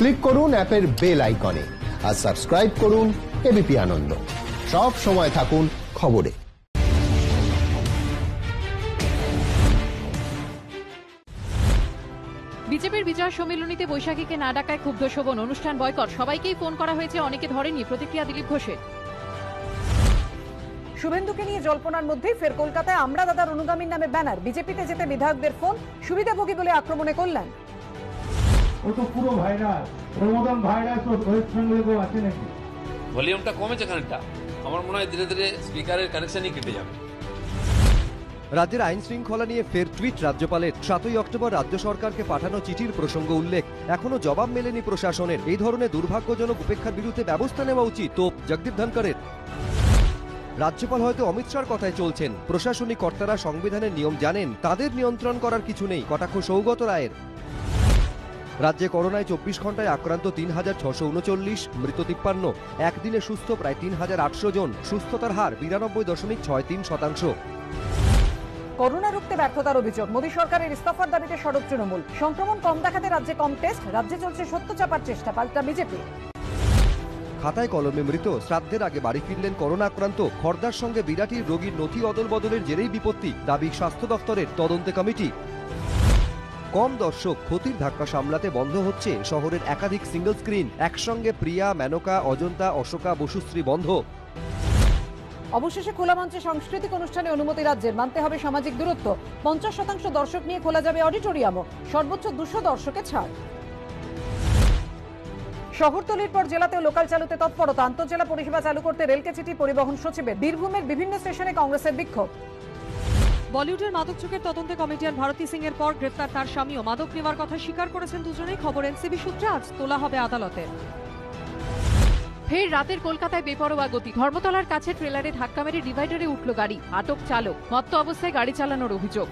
Click করুন অ্যাপের bell আইকনে আর সাবস্ক্রাইব করুন এবিপি আনন্দ। সব সময় থাকুন খবরে। বিজেপির বিজয় সম্মেলনীতে বৈশাখীকে না ডাকায় ক্ষুব্ধ শোভন, অনুষ্ঠান বয়কট। সবাইকেই ফোন করা হয়েছে, অনেকে ধরেনি। প্রতিক্রিয়া দিলীপ ঘোষের। শুভেন্দুকে নিয়ে জল্পনার মধ্যেই ফের কলকাতায় আমরা দাদার অনুগামীর নামে ব্যানার। বিজেপিতে যেতে বিধায়কদের ফোন, সুবিধাভোগী বলে আক্রমণে কল্যাণ। ও তো পুরো ভাইরাস, প্রমোদন ভাইরাস ওয়েস্ট বেঙ্গলে আছে নাকি? ভলিউমটা কমেছে খানিকটা, আমার মনে হয় ধীরে ধীরে স্পিকারের কানেকশনই কেটে যাবে। রাজ্যের আইন শৃঙ্খলা নিয়ে ফের টুইট রাজ্যপালের। 7ই অক্টোবর রাজ্য সরকারকে পাঠানো চিঠির প্রসঙ্গ উল্লেখ। এখনো জবাব মেলেনি প্রশাসনের। এই ধরনের দুর্ভাগ্যজনক উপেক্ষার বিরুদ্ধে ব্যবস্থা নেওয়া উচিত তোপ জগদীপ ধনকরের। রাজ্যপাল হয়তো অমিত শাহর কথায় চলছেন। প্রশাসনিক কর্তারা সংবিধানের নিয়ম জানেন, তাদের নিয়ন্ত্রণ করার কিছু নেই, কটাক্ষ সৌগত রায়ের। রাজ্যে করোনায় 24 ঘন্টায় আক্রান্ত 3639, মৃত 53, একদিনে সুস্থ প্রায় 3800 জন। সুস্থতার হার 92.63%। করোনা রুখতে ব্যর্থতার অভিযোগ, মোদী সরকারের ইস্তফার দাবিতে সরব তৃণমূল। সংক্রমণ কম দেখাতে রাজ্যে কম টেস্ট, রাজ্যে চলছে সত্য চাপার চেষ্টা, পাল্টা বিজেপি। খাতায় কলমে মৃত, শ্রাদ্ধের আগে বাড়ি ফিরলেন করোনা আক্রান্ত। খর্দার সঙ্গে বিরাটির রোগীর নথি অদল বদলের জেরেই বিপত্তি, দাবি স্বাস্থ্য দপ্তরের তদন্তে কমিটি। কম দর্শক, ক্ষতির ধাক্কা সামলাতে বন্ধ হচ্ছে শহরের একাধিক সিঙ্গল স্ক্রিন। একসঙ্গে প্রিয়া, মেনকা, অজন্তা, অশোকা, বসুশ্রী বন্ধ। অবশেষে খোলা মঞ্চে সাংস্কৃতিক অনুষ্ঠানে অনুমতি রাজ্যের, মানতে হবে সামাজিক দূরত্ব। 50% দর্শক নিয়ে খোলা যাবে অডিটোরিয়ামও, সর্বোচ্চ 200 দর্শকে ছাড়। শহরতলির পর জেলাতেও লোকাল চালুতে তৎপরতা, আন্তঃজেলা পরিষেবা চালু করতে রেলকে চিঠি পরিবহন সচিবের। বীরভূমের বিভিন্ন স্টেশনে কংগ্রেসের বিক্ষোভ। বলিউডের মাদক চোখের তদন্তে কমিটিয়ান ভারতী সিং এর পর গ্রেফতার তার স্বামীও। মাদক নেওয়ার কথা স্বীকার করেছেন দুজনেই। খবর এনসিবি সূত্রে, আজ তোলা হবে আদালতে। ফের রাতের কলকাতায় বেপরোয়া গতি। ধর্মতলার কাছে ট্রেলারে ধাক্কা মেরে ডিভাইডারে উঠল গাড়ি, আটক চালক। মত্ত অবস্থায় গাড়ি চালানোর অভিযোগ।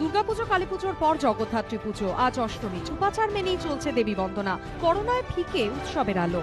দুর্গাপুজো কালীপুজোর পর জগদ্ধাত্রী পুজো, আজ অষ্টমী। চুপাচার মেনেই চলছে দেবী বন্দনা। করোনায় ফিকে উৎসবের আলো।